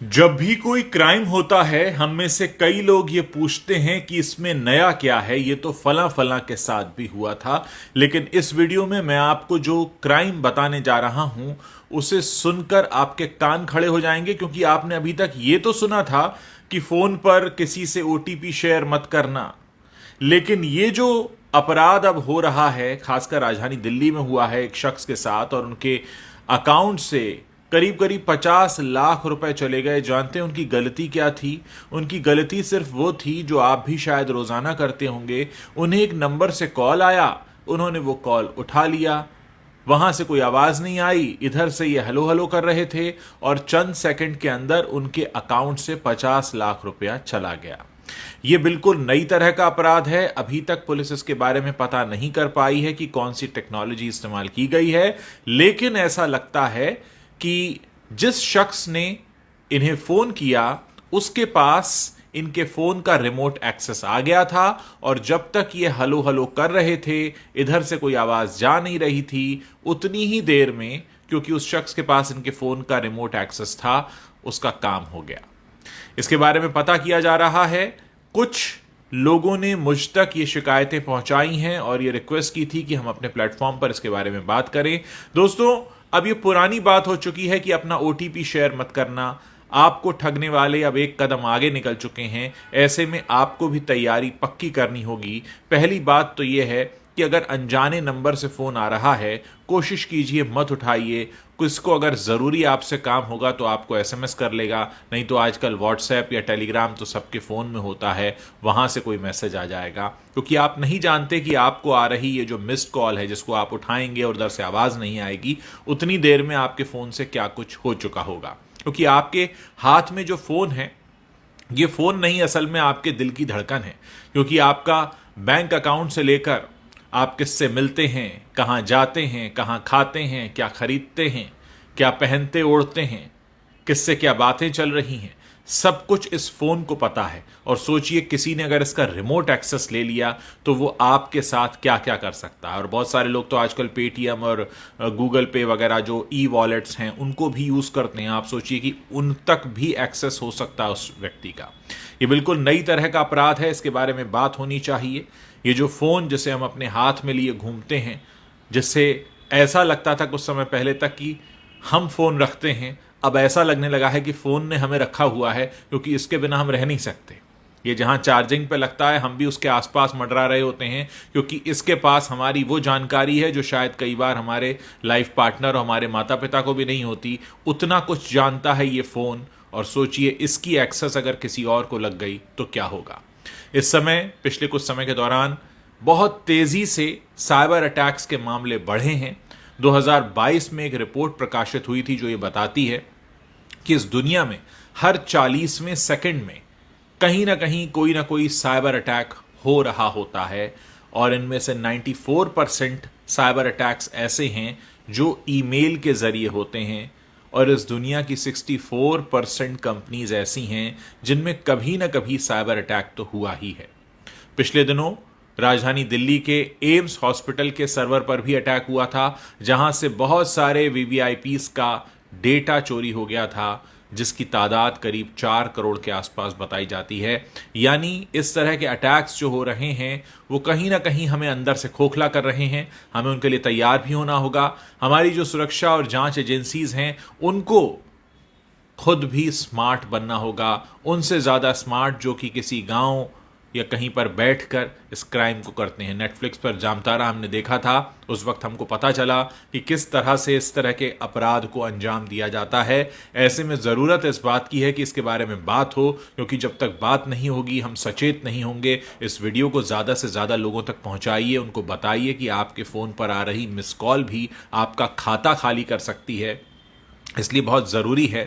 जब भी कोई क्राइम होता है हम में से कई लोग ये पूछते हैं कि इसमें नया क्या है। ये तो फला फला के साथ भी हुआ था। लेकिन इस वीडियो में मैं आपको जो क्राइम बताने जा रहा हूं उसे सुनकर आपके कान खड़े हो जाएंगे, क्योंकि आपने अभी तक ये तो सुना था कि फोन पर किसी से ओटीपी शेयर मत करना। लेकिन ये जो अपराध अब हो रहा है, खासकर राजधानी दिल्ली में हुआ है एक शख्स के साथ, और उनके अकाउंट से करीब करीब 50 लाख रुपए चले गए। जानते हैं उनकी गलती क्या थी? उनकी गलती सिर्फ वो थी जो आप भी शायद रोजाना करते होंगे। उन्हें एक नंबर से कॉल आया, उन्होंने वो कॉल उठा लिया। वहां से कोई आवाज नहीं आई, इधर से ये हेलो हेलो कर रहे थे, और चंद सेकंड के अंदर उनके अकाउंट से 50 लाख रुपया चला गया। ये बिल्कुल नई तरह का अपराध है। अभी तक पुलिस इसके बारे में पता नहीं कर पाई है कि कौन सी टेक्नोलॉजी इस्तेमाल की गई है, लेकिन ऐसा लगता है कि जिस शख्स ने इन्हें फोन किया उसके पास इनके फोन का रिमोट एक्सेस आ गया था, और जब तक ये हलो हलो कर रहे थे, इधर से कोई आवाज जा नहीं रही थी, उतनी ही देर में, क्योंकि उस शख्स के पास इनके फोन का रिमोट एक्सेस था, उसका काम हो गया। इसके बारे में पता किया जा रहा है। कुछ लोगों ने मुझ तक ये शिकायतें पहुंचाई हैं और ये रिक्वेस्ट की थी कि हम अपने प्लेटफॉर्म पर इसके बारे में बात करें। दोस्तों, अब ये पुरानी बात हो चुकी है कि अपना ओटीपी शेयर मत करना। आपको ठगने वाले अब एक कदम आगे निकल चुके हैं। ऐसे में आपको भी तैयारी पक्की करनी होगी। पहली बात तो यह है कि अगर अनजाने नंबर से फोन आ रहा है, कोशिश कीजिए मत उठाइए। किसको अगर जरूरी आपसे काम होगा तो आपको एसएमएस कर लेगा, नहीं तो आजकल व्हाट्सएप या टेलीग्राम तो सबके फोन में होता है, वहां से कोई मैसेज आ जाएगा। क्योंकि आप नहीं जानते कि आपको आ रही ये जो मिस्ड कॉल है, जिसको आप उठाएंगे और उधर से आवाज नहीं आएगी, उतनी देर में आपके फोन से क्या कुछ हो चुका होगा। क्योंकि आपके हाथ में जो फोन है, ये फोन नहीं, असल में आपके दिल की धड़कन है। क्योंकि आपका बैंक अकाउंट से लेकर आप किससे मिलते हैं, कहाँ जाते हैं, कहाँ खाते हैं, क्या खरीदते हैं, क्या पहनते ओढ़ते हैं, किससे क्या बातें चल रही हैं, सब कुछ इस फोन को पता है। और सोचिए किसी ने अगर इसका रिमोट एक्सेस ले लिया तो वो आपके साथ क्या क्या कर सकता है। और बहुत सारे लोग तो आजकल पेटीएम और गूगल पे वगैरह जो ई वॉलेट्स हैं उनको भी यूज करते हैं। आप सोचिए कि उन तक भी एक्सेस हो सकता है उस व्यक्ति का। ये बिल्कुल नई तरह का अपराध है, इसके बारे में बात होनी चाहिए। ये जो फोन जिसे हम अपने हाथ में लिए घूमते हैं, जिससे ऐसा लगता था कुछ समय पहले तक कि हम फोन रखते हैं, अब ऐसा लगने लगा है कि फोन ने हमें रखा हुआ है, क्योंकि इसके बिना हम रह नहीं सकते। ये जहां चार्जिंग पे लगता है, हम भी उसके आसपास मंडरा रहे होते हैं, क्योंकि इसके पास हमारी वो जानकारी है जो शायद कई बार हमारे लाइफ पार्टनर और हमारे माता पिता को भी नहीं होती। उतना कुछ जानता है ये फोन। और सोचिए इसकी एक्सेस अगर किसी और को लग गई तो क्या होगा। इस समय, पिछले कुछ समय के दौरान बहुत तेजी से साइबर अटैक्स के मामले बढ़े हैं। 2022 में एक रिपोर्ट प्रकाशित हुई थी जो ये बताती है कि इस दुनिया में हर 40वें सेकंड में कहीं ना कोई साइबर अटैक हो रहा होता है। और इनमें से 94% साइबर अटैक्स ऐसे हैं जो ईमेल के जरिए होते हैं, और इस दुनिया की 64% कंपनीज ऐसी हैं जिनमें कभी ना कभी साइबर अटैक तो हुआ ही है। पिछले दिनों राजधानी दिल्ली के एम्स हॉस्पिटल के सर्वर पर भी अटैक हुआ था, जहां से बहुत सारे वीवीआईपीज का डेटा चोरी हो गया था, जिसकी तादाद करीब 4 करोड़ के आसपास बताई जाती है। यानी इस तरह के अटैक्स जो हो रहे हैं वो कहीं ना कहीं हमें अंदर से खोखला कर रहे हैं। हमें उनके लिए तैयार भी होना होगा। हमारी जो सुरक्षा और जांच एजेंसीज हैं उनको खुद भी स्मार्ट बनना होगा, उनसे ज्यादा स्मार्ट जो कि किसी गांव या कहीं पर बैठकर इस क्राइम को करते हैं। नेटफ्लिक्स पर जामतारा हमने देखा था, उस वक्त हमको पता चला कि किस तरह से इस तरह के अपराध को अंजाम दिया जाता है। ऐसे में ज़रूरत इस बात की है कि इसके बारे में बात हो, क्योंकि जब तक बात नहीं होगी, हम सचेत नहीं होंगे। इस वीडियो को ज़्यादा से ज़्यादा लोगों तक पहुंचाइए, उनको बताइए कि आपके फ़ोन पर आ रही मिस कॉल भी आपका खाता खाली कर सकती है। इसलिए बहुत ज़रूरी है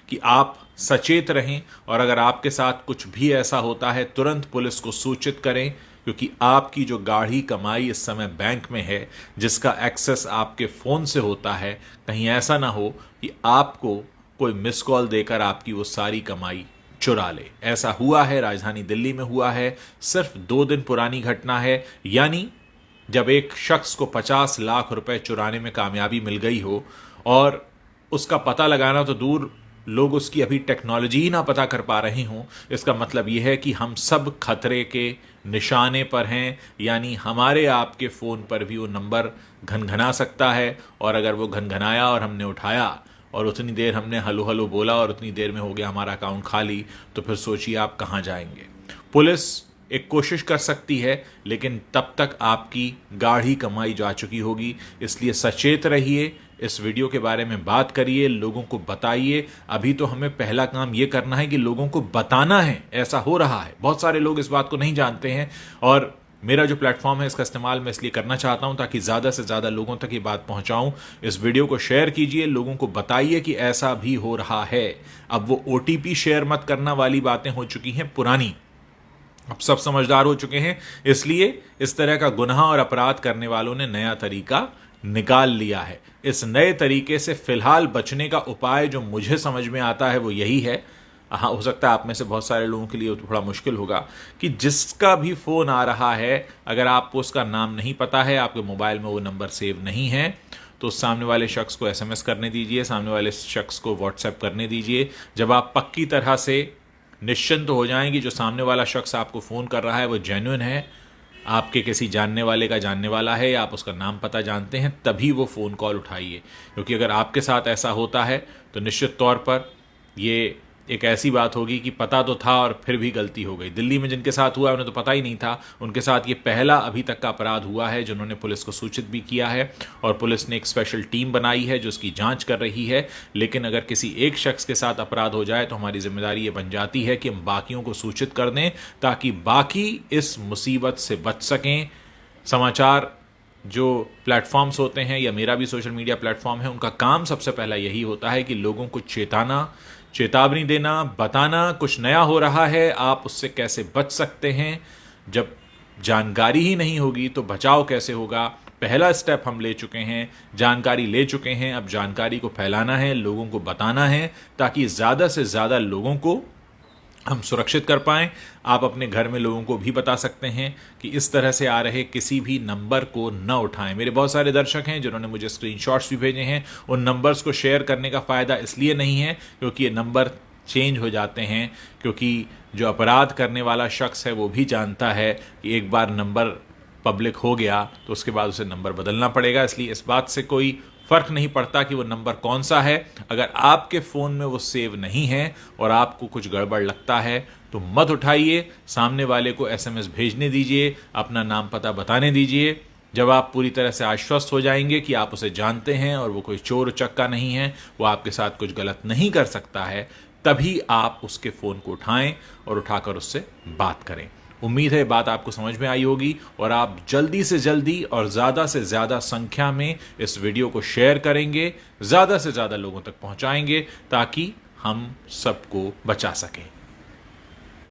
कि आप सचेत रहें, और अगर आपके साथ कुछ भी ऐसा होता है तुरंत पुलिस को सूचित करें, क्योंकि आपकी जो गाढ़ी कमाई इस समय बैंक में है, जिसका एक्सेस आपके फ़ोन से होता है, कहीं ऐसा ना हो कि आपको कोई मिस कॉल देकर आपकी वो सारी कमाई चुरा ले। ऐसा हुआ है, राजधानी दिल्ली में हुआ है। सिर्फ 2 दिन पुरानी घटना है। यानी जब एक शख्स को 50 लाख रुपए चुराने में कामयाबी मिल गई हो, और उसका पता लगाना तो दूर लोग उसकी अभी टेक्नोलॉजी ही ना पता कर पा रहे हों, इसका मतलब यह है कि हम सब खतरे के निशाने पर हैं। यानी हमारे आपके फ़ोन पर भी वो नंबर घनघना सकता है, और अगर वो घनघनाया और हमने उठाया और उतनी देर हमने हलो हलो बोला और उतनी देर में हो गया हमारा अकाउंट खाली, तो फिर सोचिए आप कहाँ जाएंगे। पुलिस एक कोशिश कर सकती है, लेकिन तब तक आपकी गाढ़ी कमाई जा चुकी होगी। इसलिए सचेत रहिए, इस वीडियो के बारे में बात करिए, लोगों को बताइए। अभी तो हमें पहला काम ये करना है कि लोगों को बताना है ऐसा हो रहा है। बहुत सारे लोग इस बात को नहीं जानते हैं, और मेरा जो प्लेटफॉर्म है इसका इस्तेमाल मैं इसलिए करना चाहता हूं ताकि ज़्यादा से ज़्यादा लोगों तक ये बात पहुंचाऊं। इस वीडियो को शेयर कीजिए, लोगों को बताइए कि ऐसा भी हो रहा है। अब वो OTP शेयर मत करना वाली बातें हो चुकी हैं पुरानी, अब सब समझदार हो चुके हैं। इसलिए इस तरह का गुनाह और अपराध करने वालों ने नया तरीका निकाल लिया है। इस नए तरीके से फिलहाल बचने का उपाय जो मुझे समझ में आता है वो यही है। हाँ, हो सकता है आप में से बहुत सारे लोगों के लिए थोड़ा मुश्किल होगा कि जिसका भी फ़ोन आ रहा है, अगर आपको उसका नाम नहीं पता है, आपके मोबाइल में वो नंबर सेव नहीं है, तो सामने वाले शख्स को SMS करने दीजिए, सामने वाले शख्स को WhatsApp करने दीजिए। जब आप पक्की तरह से निश्चिंत हो जाएंगे जो सामने वाला शख्स आपको फ़ोन कर रहा है वो जेन्युइन है, आपके किसी जानने वाले का जानने वाला है, या आप उसका नाम पता जानते हैं, तभी वो फ़ोन कॉल उठाइए। क्योंकि अगर आपके साथ ऐसा होता है तो निश्चित तौर पर ये एक ऐसी बात होगी कि पता तो था और फिर भी गलती हो गई। दिल्ली में जिनके साथ हुआ उन्हें तो पता ही नहीं था, उनके साथ ये पहला अभी तक का अपराध हुआ है जिन्होंने पुलिस को सूचित भी किया है, और पुलिस ने एक स्पेशल टीम बनाई है जो उसकी जांच कर रही है। लेकिन अगर किसी एक शख्स के साथ अपराध हो जाए तो हमारी जिम्मेदारी ये बन जाती है कि हम बाकियों को सूचित कर दें ताकि बाकी इस मुसीबत से बच सकें। समाचार जो प्लेटफॉर्म्स होते हैं, या मेरा भी सोशल मीडिया प्लेटफॉर्म है, उनका काम सबसे पहला यही होता है कि लोगों को चेतावनी देना, बताना कुछ नया हो रहा है, आप उससे कैसे बच सकते हैं। जब जानकारी ही नहीं होगी तो बचाव कैसे होगा। पहला स्टेप हम ले चुके हैं, जानकारी ले चुके हैं, अब जानकारी को फैलाना है, लोगों को बताना है ताकि ज़्यादा से ज़्यादा लोगों को हम सुरक्षित कर पाएं। आप अपने घर में लोगों को भी बता सकते हैं कि इस तरह से आ रहे किसी भी नंबर को न उठाएं। मेरे बहुत सारे दर्शक हैं जिन्होंने मुझे स्क्रीनशॉट्स भी भेजे हैं। उन नंबर्स को शेयर करने का फ़ायदा इसलिए नहीं है क्योंकि ये नंबर चेंज हो जाते हैं, क्योंकि जो अपराध करने वाला शख्स है वो भी जानता है कि एक बार नंबर पब्लिक हो गया तो उसके बाद उसे नंबर बदलना पड़ेगा। इसलिए इस बात से कोई फ़र्क नहीं पड़ता कि वो नंबर कौन सा है। अगर आपके फ़ोन में वो सेव नहीं है और आपको कुछ गड़बड़ लगता है तो मत उठाइए, सामने वाले को SMS भेजने दीजिए, अपना नाम पता बताने दीजिए। जब आप पूरी तरह से आश्वस्त हो जाएंगे कि आप उसे जानते हैं और वो कोई चोर उचक्का नहीं है, वो आपके साथ कुछ गलत नहीं कर सकता है, तभी आप उसके फ़ोन को उठाएं और उठाकर उससे बात करें। उम्मीद है बात आपको समझ में आई होगी और आप जल्दी से जल्दी और ज़्यादा से ज़्यादा संख्या में इस वीडियो को शेयर करेंगे, ज़्यादा से ज़्यादा लोगों तक पहुंचाएंगे ताकि हम सबको बचा सकें।